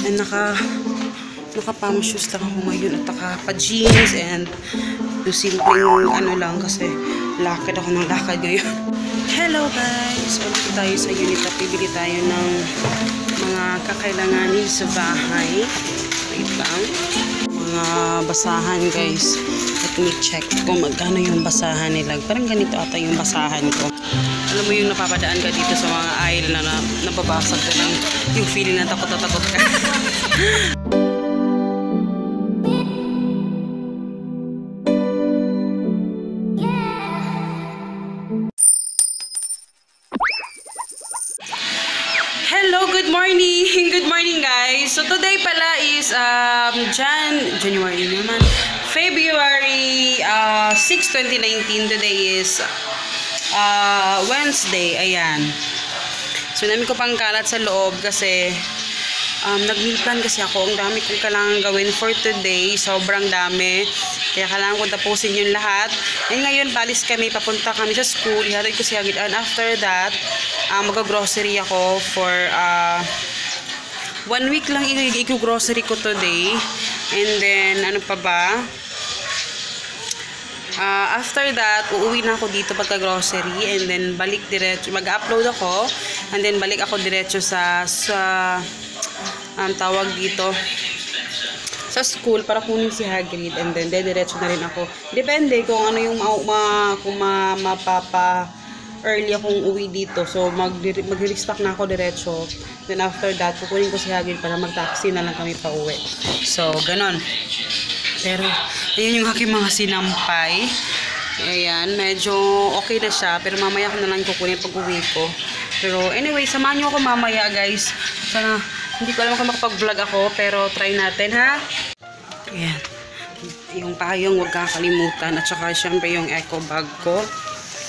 And naka-pam shoes lang ako ngayon at naka-pa-jeans and yung simpleng ano lang kasi lakad ako ng lakad ngayon. Hello guys! Ulit tayo sa unit at bibili tayo ng mga kakailanganin sa bahay. Wait lang. Mga basahan guys. Let me check kung magkano yung basahan nila. Parang ganito ata yung basahan ko. Alam mo yung napapadaan ka dito sa mga aisle na nababasag ka lang yung feeling na takot na takot ka. Hello, good morning! Good morning guys! So today pala is January naman. February 6, 2019. Today is Wednesday. Ayan. So namin ko pang kalat sa loob kasi nag-meal plan kasi ako. Ang dami kong kailangan gawin for today. Sobrang dami. Kaya kailangan ko tapusin yung lahat. And ngayon, balis kami. Papunta kami sa school. Ihatid ko si Hagid. And after that, mag-grocery ako for 1 week lang i-grocery ko today. And then, ano pa ba? After that, uuwi na ako dito pagka-grocery. And then, balik diretso. Mag-upload ako. And then, balik ako diretso sa tawag dito sa school para kunin si Hagrid. And then, diretso na rin ako. Depende kung ano yung kung mapapa-early akong uwi dito. So, mag-restock na ako diretso. Then, after that, kukunin ko si Hagrid para mag-taxi na lang kami pa uwi. So, ganon. Pero, ayun yung aking mga sinampay. Ayan, medyo okay na siya. Pero mamaya ko na lang kukunin pag uwi ko. Pero, anyway, samahan nyo ako mamaya, guys. Sana, hindi ko alam kung makapag-vlog ako. Pero, try natin, ha? Ayan. Yung payong, huwag kakalimutan. At saka, syempre, yung eco bag ko.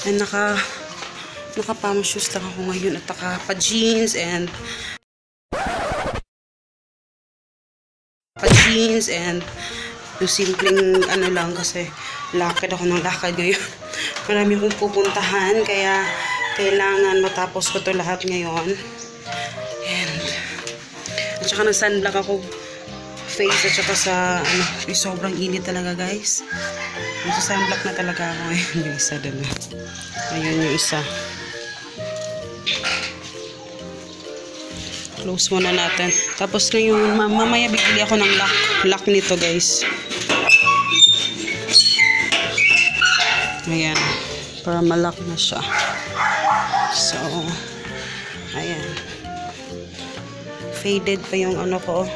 And, naka-pam shoes lang ako ngayon. At naka-pa-jeans and yung simpleng ano lang kasi lakad ako ng lakad ngayon. Marami akong pupuntahan kaya kailangan matapos ko to lahat ngayon. And at saka nag-sunblock ako face at saka sa ano, sobrang init talaga guys. Nasa-sunblock na talaga ako ngayon. Yung isa doon. Ayun yung isa. Close muna natin. Tapos ngayon, mamaya bibili ako ng lock nito guys. Ayan. Para malak na siya. So, ayan. Faded pa yung ano ko.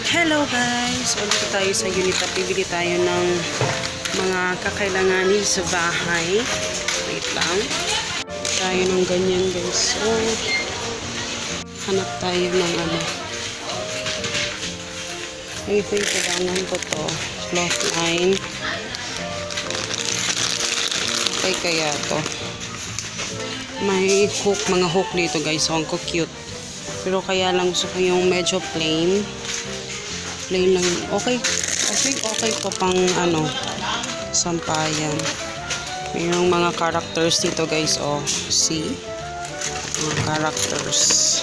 Hello guys! Ulit tayo sa unit at bibili tayo ng mga kakailanganin sa bahay. Wait lang. Tayo ng ganyan guys. So, hanap tayo ng ano. Ito yung kailangan ko to. Cloth line. Okay kaya to. May hook, mga hook dito guys. So, ang cute. Pero kaya lang gusto ko yung medyo plain. Plain lang. Okay ko pang ano, sampayan. Mayroong mga characters dito guys. Oh, see? Mga characters.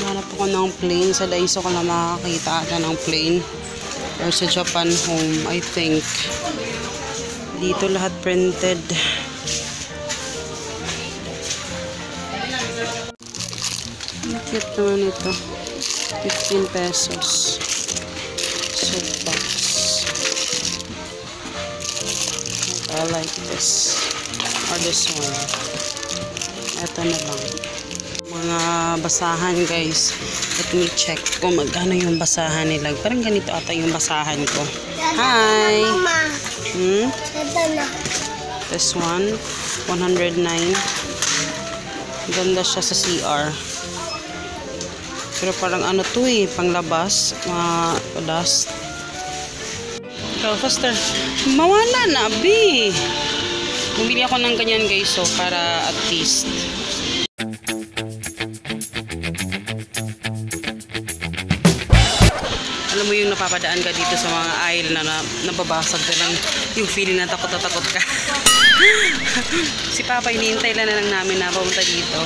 Hanap ako ng plain. Sa Daiso ko lang makakita ata ng plain. Or sa Japan Home, I think. Dito lahat printed. Ang cute naman ito. 15 pesos. Soap box. I like this. Or this one. Ito na lang. Mga basahan guys. Let me check kung magkano yung basahan nila. Parang ganito ata yung basahan ko. Hi! This one, 109. Ganda siya sa CR. Pero parang ano to eh, panglabas, dust. Go faster. Mawala na, bi. Bumili ako ng ganyan guys, so para at least. Alam mo yung napapadaan ka dito sa mga aisle na nababasag ka lang yung feeling na takot na takot ka. Si Papa, hinihintay lang na lang namin na papunta dito.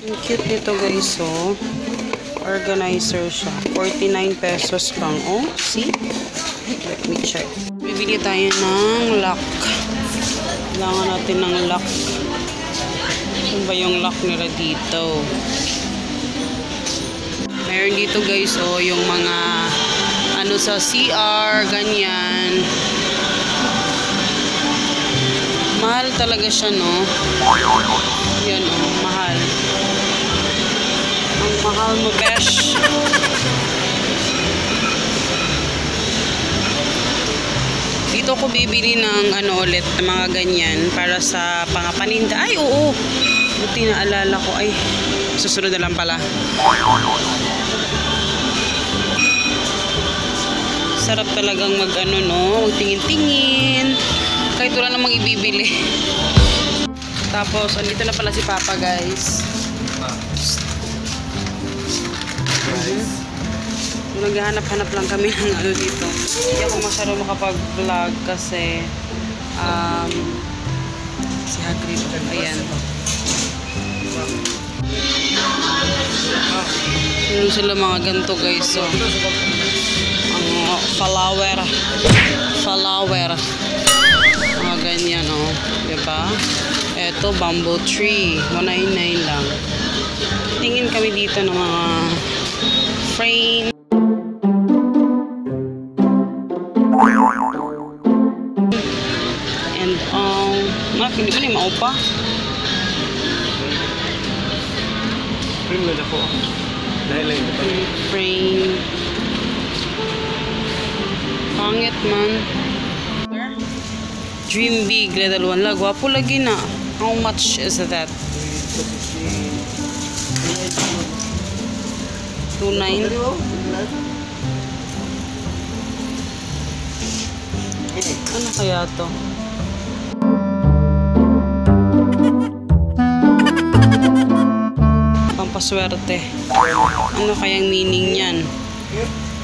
Ang cute nito guys, oh. Organizer siya. 49 pesos lang, oh. See? Let me check. Bibili tayo ng lock. Kailangan natin ng lock. Ano ba yung lock nila dito? Meron dito guys, oh, yung mga ano sa CR, ganyan. Mahal talaga siya, no? Yan, oh, mahal. Ang mahal mo, besh. Dito ko bibili ng ano ulit, ng mga ganyan para sa pangapaninda. Ay, oo. Buti na alala ko. Ay, susunod na lang pala. Sarap talagang mag ano, no? Magtingin-tingin. Kahit wala namang ibibili. Tapos, andito na pala si Papa, guys. Naghahanap-hanap lang kami ng ano dito. Hindi ako masyado makapag-vlog kasi si Hagrid. Ayan. Meron sila mga ganito guys. So, ang flower. Mga ganyan, oh. Diba? Eto, bamboo tree. 199 lang. Tingin kami dito ng mga frame. And hindi ba niya maupa? Frame na ako. Dahil lang ito. Frame. Pangit man. Dream big. Ledalwan lang. Gwapo lagi na. How much is that? 2.9. Ano kaya to? Pampaswerte. Ano kayang meaning niyan?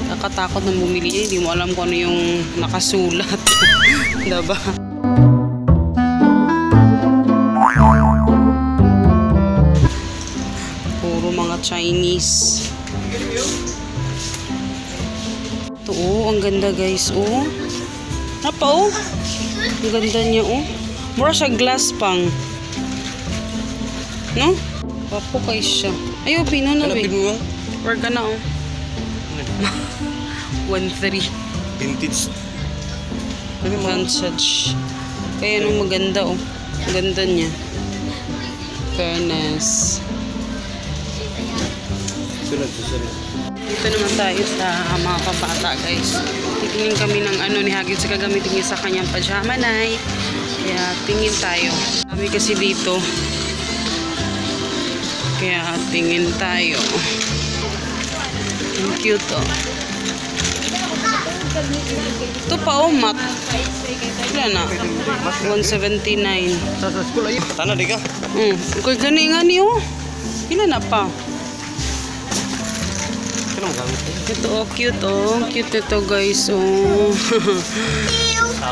Nakakatakot ng bumili niya. Hindi mo alam kung ano yung nakasulat. Diba? Puro mga Chinese. Ito, oh. Ang ganda guys, oh. Apa, oh. Ang ganda niya, oh. Mura siya glass pang. No? Wapo kayo siya. Ayaw, pino na, be. Where ka na, oh. 1.3. Vintage. Vintage. Kaya nung maganda, oh. Ang ganda niya. Fairness. Dito naman tayo sa mga pabata, guys. Titingin kami ng ano ni Hagrid sa gagamitin niya sa kanyang pajama night. Kaya tingin tayo. Kami kasi dito. Kaya tingin tayo. Ang cute, oh. Ito pa, oh, mat. Wala na. 179. Tana, di ka? Kung gani nga niyo. Ilan na pa? Ito, oh, cute, oh. Cute ito, guys, oh.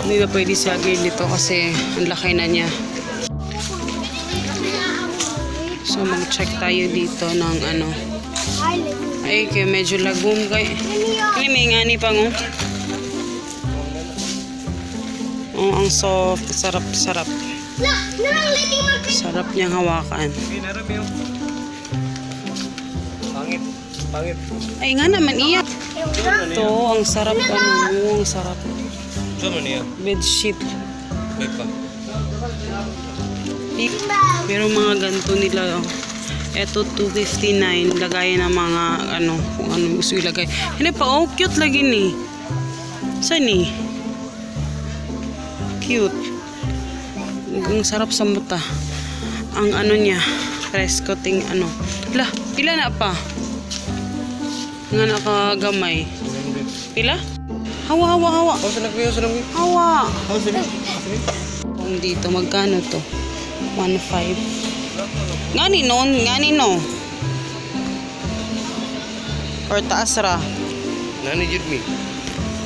Hindi na pwede si Hagrid dito kasi ang laki na niya. So, mag-check tayo dito ng ano. Ay, kaya medyo lagum kay. Ay, may ngani pang, oh. Oh, ang soft. Sarap. Sarap niyang hawakan. Pangit. Ay, nga naman, iya. Ito, ang sarap, ano, ang sarap. Saan niya? Bedsheet. May pa. Pero mga ganito nila, oh. Ito, 259. Lagayan ng mga, ano, kung ano gusto ilagay. Hindi pa, oh, cute lagi ni. Saan ni? Cute. Ang sarap sa mata. Ang ano niya, fresco-ting, ano. Pila na pa? Nga nakagamay. Pila? Hawa. Hawa. Kung dito, magkano to? 1.5. Ngani no? Or taas ra? Nani jud mi.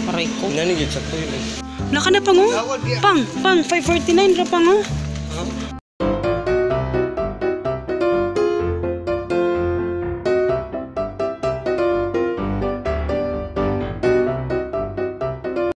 Aray ko. Nani jud sakto yun. Naka na pang, oh. Pang, 549 ra pang, oh.